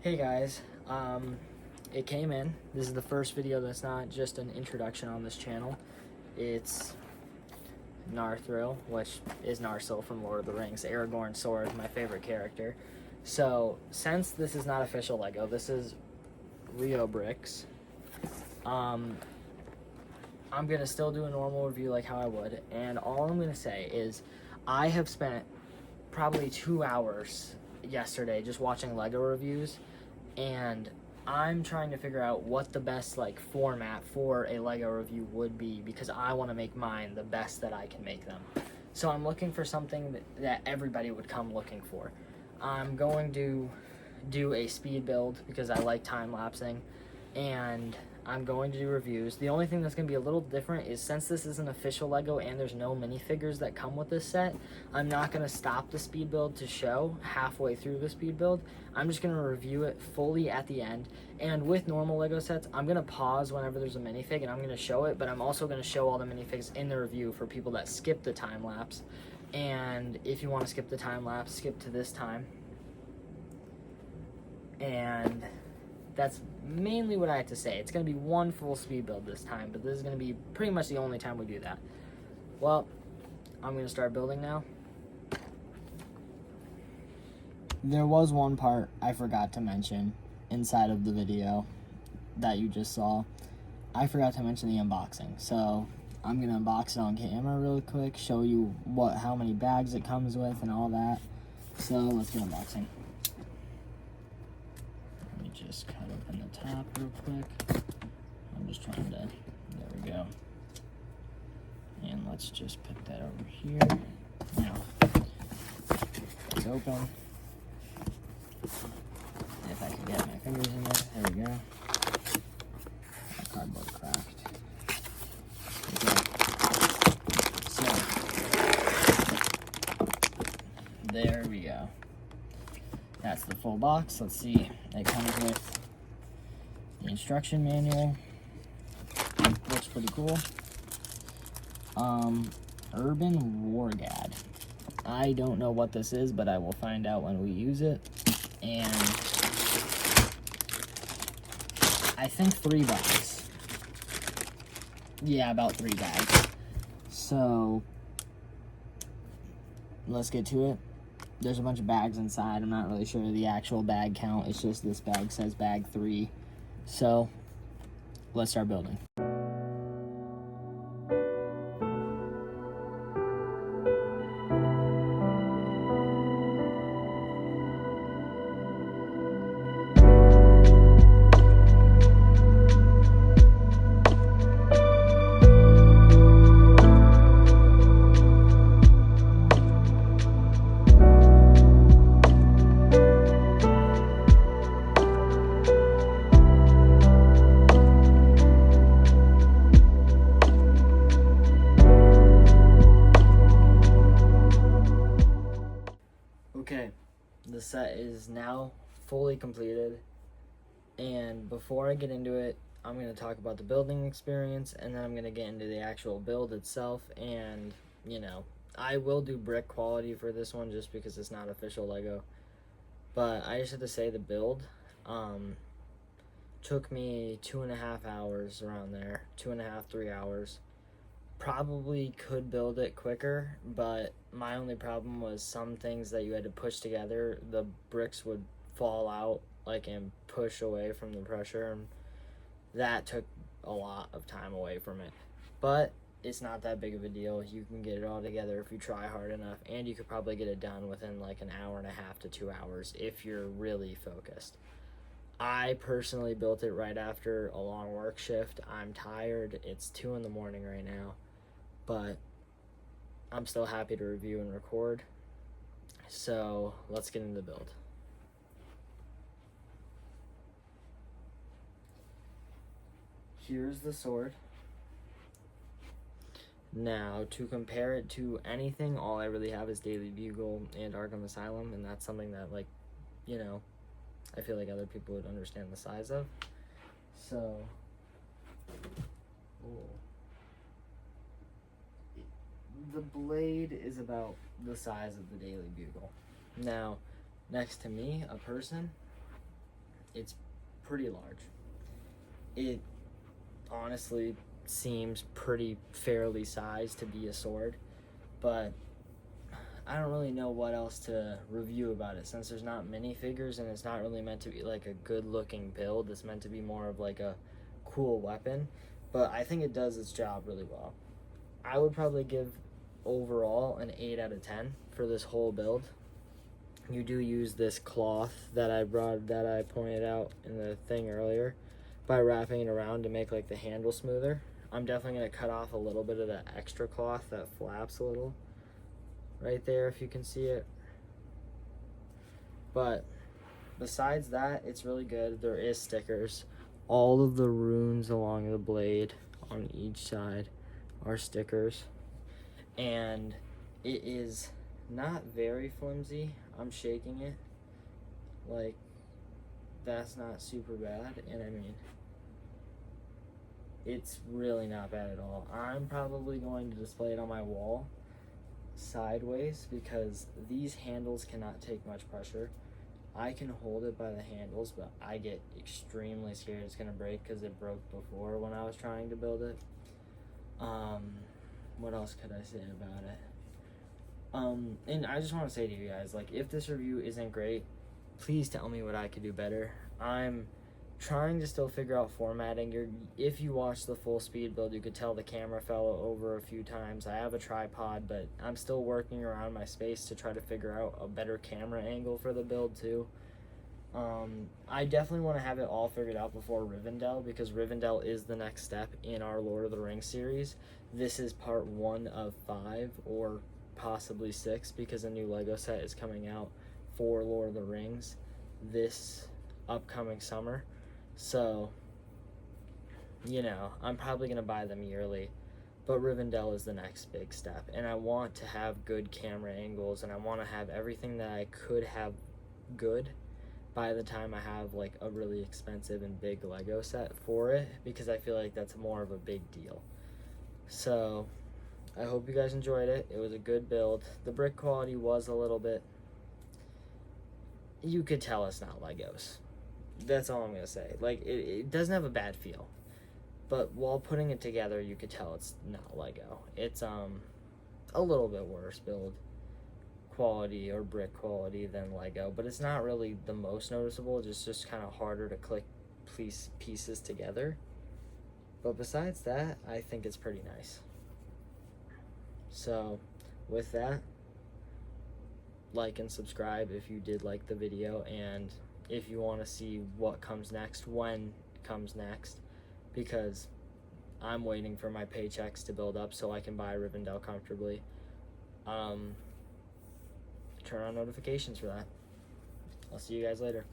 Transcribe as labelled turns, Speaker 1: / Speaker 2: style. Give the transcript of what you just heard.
Speaker 1: Hey guys, it came in. This is the first video that's not just an introduction on this channel. It's Narthril, which is Narsil from Lord of the Rings. Aragorn's sword, my favorite character. So, since this is not official Lego, this is Rio bricks. I'm gonna still do a normal review like how I would, and all I'm gonna say is I have spent probably 2 hours yesterday just watching Lego reviews, and I'm trying to figure out what the best format for a Lego review would be, because I want to make mine the best that I can make them. So I'm looking for something that everybody would come looking for. I'm going to do a speed build because I like time-lapsing, and I'm going to do reviews. The only thing that's going to be a little different is, since this is an official Lego and there's no minifigures that come with this set, I'm not going to stop the speed build to show halfway through the speed build. I'm just going to review it fully at the end. And with normal Lego sets, I'm going to pause whenever there's a minifig and I'm going to show it, but I'm also going to show all the minifigs in the review for people that skip the time lapse. And if you want to skip the time lapse, skip to this time. And that's mainly what I have to say. It's going to be one full speed build this time, but this is going to be pretty much the only time we do that. Well, I'm going to start building now. There was one part I forgot to mention inside of the video that you just saw. I forgot to mention the unboxing. So I'm going to unbox it on camera really quick, show you how many bags it comes with and all that. So let's get unboxing. Just cut open the top real quick. I'm just trying to, there we go. And let's just put that over here. Now, it's open. If I can get my fingers in there, there we go. My cardboard cracked. Okay. So, there we go. That's the full box. Let's see. It comes with the instruction manual. Looks pretty cool. Urban Wargad. I don't know what this is, but I will find out when we use it. And I think 3 bags. Yeah, about 3 bags. So let's get to it. There's a bunch of bags inside. I'm not really sure the actual bag count. It's just this bag says bag 3. So let's start building. Okay, the set is now fully completed, and before I get into it, I'm going to talk about the building experience, and then I'm going to get into the actual build itself. And, I will do brick quality for this one just because it's not official Lego, but I just have to say the build took me 2.5 hours, around there, 2.5, 3 hours. Probably could build it quicker, but my only problem was some things that you had to push together, the bricks would fall out and push away from the pressure, and that took a lot of time away from it. But it's not that big of a deal. You can get it all together if you try hard enough, and you could probably get it done within an hour and a half to 2 hours if you're really focused. I personally built it right after a long work shift. I'm tired. It's 2 in the morning right now, but I'm still happy to review and record. So let's get into the build. Here's the sword. Now, to compare it to anything, all I really have is Daily Bugle and Arkham Asylum, and that's something that, I feel like other people would understand the size of. So, the blade is about the size of the Daily Bugle. Now, next to me, a person, it's pretty large. It honestly seems pretty fairly sized to be a sword, but I don't really know what else to review about it since there's not minifigures and it's not really meant to be like a good looking build. It's meant to be more of like a cool weapon, but I think it does its job really well. I would probably give overall an 8 out of 10 for this whole build. You do use this cloth that I pointed out in the thing earlier by wrapping it around to make like the handle smoother. I'm definitely going to cut off a little bit of the extra cloth that flaps a little right there if you can see it. But besides that, it's really good. There is stickers. All of the runes along the blade on each side are stickers, and it is not very flimsy. I'm shaking it, like, that's not super bad, and I mean, it's really not bad at all. I'm probably going to display it on my wall sideways because these handles cannot take much pressure. I can hold it by the handles, but I get extremely scared it's gonna break because it broke before when I was trying to build it. What else could I say about it? And I just want to say to you guys, like, if this review isn't great, please tell me what I could do better. I'm trying to still figure out formatting. If you watch the full speed build, you could tell the camera fell over a few times. I have a tripod, but I'm still working around my space to try to figure out a better camera angle for the build too. I definitely want to have it all figured out before Rivendell, because Rivendell is the next step in our Lord of the Rings series. This is part 1 of 5 or possibly 6, because a new Lego set is coming out for Lord of the Rings this upcoming summer. So, you know, I'm probably going to buy them yearly, but Rivendell is the next big step, and I want to have good camera angles, and I want to have everything that I could have good by the time I have like a really expensive and big Lego set for it, because I feel like that's more of a big deal. So I hope you guys enjoyed it. It was a good build. The brick quality was a little bit, you could tell it's not Legos. That's all I'm gonna say. Like, it doesn't have a bad feel, but while putting it together, you could tell it's not Lego. It's a little bit worse build quality or brick quality than Lego, but it's not really the most noticeable. It's just kind of harder to click pieces together. But besides that, I think it's pretty nice. So with that, like and subscribe if you did like the video, and if you want to see what comes next, when it comes next, because I'm waiting for my paychecks to build up so I can buy Rivendell comfortably. Turn on notifications for that. I'll see you guys later.